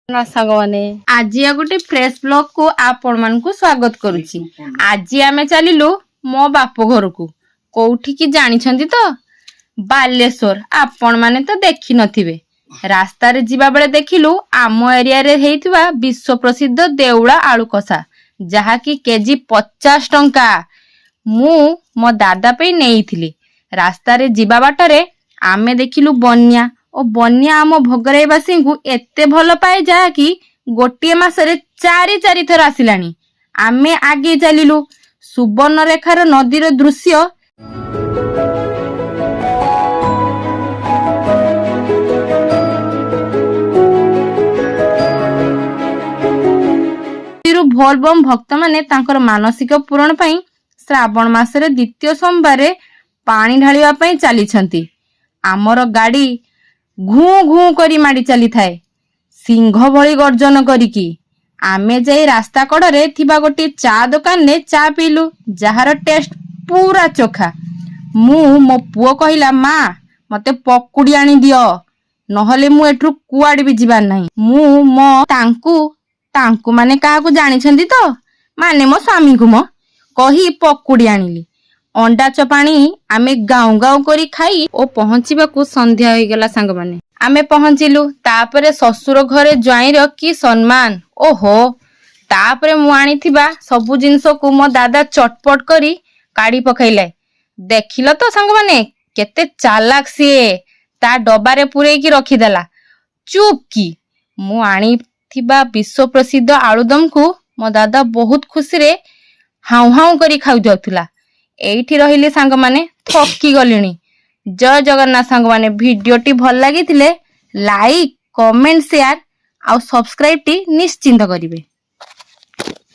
ସାଙ୍ଗମାନେ ଆଜି ଗୋଟେ ଫ୍ରେଶ ବ୍ଲଗ କୁ ଆପଣ ମାନଙ୍କୁ ସ୍ୱାଗତ କରୁଛି। ଆଜି ଆମେ ଚାଲିଲୁ ମୋ ବାପ ଘରକୁ। କୋଉଠିକି ଜାଣିଛନ୍ତି ତ? ବାଲେଶ୍ଵର। ଆପଣ ମାନେ ତ ଦେଖି ନଥିବେ। ରାସ୍ତାରେ ଯିବା ବେଳେ ଦେଖିଲୁ ଆମ ଏରିଆରେ ହେଇଥିବା ବିଶ୍ଵ ପ୍ରସିଦ୍ଧ ଦେଉଳା ଆଳୁ କଷା, ଯାହାକି କେଜି 50 ଟଙ୍କା। ମୁଁ ମୋ ଦାଦା ପାଇଁ ନେଇଥିଲି। ରାସ୍ତାରେ ଯିବା ବାଟରେ ଆମେ ଦେଖିଲୁ ବନ୍ୟା, ଓ ବନ୍ୟା ଆମ ଭୋଗରାଇବାସୀଙ୍କୁ ଏତେ ଭଲ ପାଏ ଯାହାକି ଗୋଟିଏ ମାସରେ 4 ଥର ଆସିଲାଣି। ଆମେ ଆଗେଇ ଚାଲିଲୁ। ସୁବର୍ଣ୍ଣରେଖାର ନଦୀର ଦୃଶ୍ୟ ଭୋଲବମ୍ ଭକ୍ତମାନେ ତାଙ୍କର ମାନସିକ ପୂରଣ ପାଇଁ ଶ୍ରାବଣ ମାସରେ ଦ୍ୱିତୀୟ ସୋମବାରରେ ପାଣି ଢାଳିବା ପାଇଁ ଚାଲିଛନ୍ତି। ଆମର ଗାଡି ଘୁଁ ଘୁଁ କରି ମାଡି ଚାଲିଥାଏ, ସିଂହ ଭଳି ଗର୍ଜନ କରିକି। ଆମେ ଯାଇ ରାସ୍ତା କଡରେ ଥିବା ଗୋଟିଏ ଚା ଦୋକାନରେ ଚା ପିଇଲୁ, ଯାହାର ଟେଷ୍ଟ ପୁରା ଚୋଖା। ମୋ ପୁଅ କହିଲା, ମା ମତେ ପକୁଡି ଆଣି ଦିଅ, ନହେଲେ ମୁଁ ଏଠୁ କୁଆଡେ ବି ଯିବାର ନାହିଁ। ତାଙ୍କୁ ମାନେ କାହାକୁ ଜାଣିଛନ୍ତି ତ? ମାନେ ମୋ ସ୍ୱାମୀଙ୍କୁ କହି ପକୁଡି ଆଣିଲି। ଅଣ୍ଡା ଚପାଣି ଆମେ ଗାଉଁ ଗାଉଁ କରି ଖାଇ ଓ ପହଞ୍ଚିବାକୁ ସନ୍ଧ୍ୟା ହୋଇଗଲା। ସାଙ୍ଗମାନେ ଆମେ ପହଞ୍ଚିଲୁ। ତାପରେ ଶ୍ୱଶୁର ଘରେ ଜ୍ୱାଇଁର କି ସମ୍ମାନ! ଓହୋ! ତାପରେ ମୁଁ ଆଣିଥିବା ସବୁ ଜିନିଷକୁ ମୋ ଦାଦା ଚଟପଟ କରି କାଢି ପକାଇଲେ। ଦେଖିଲ ତ ସାଙ୍ଗମାନେ, କେତେ ଚାଲାକ ସିଏ। ତା ଡବାରେ ପୂରେଇକି ରଖିଦେଲା। ଚୁପ୍ କି! ମୁଁ ଆଣିଥିବା ବିଶ୍ଵ ପ୍ରସିଦ୍ଧ ଆଳୁଦମକୁ ମୋ ଦାଦା ବହୁତ ଖୁସିରେ ହାଉଁ ହାଉଁ କରି ଖାଉଯାଉଥିଲା। ଏଇଠି ରହିଲି ସାଙ୍ଗମାନେ, ଥକି ଗଲିଣି। ଜୟ ଜଗନ୍ନାଥ ସାଙ୍ଗମାନେ। ଭିଡିଓଟି ଭଲ ଲାଗିଥିଲେ ଲାଇକ୍, କମେଣ୍ଟ, ସେୟାର ଆଉ ସବସ୍କ୍ରାଇବଟି ନିଶ୍ଚିନ୍ତ କରିବେ।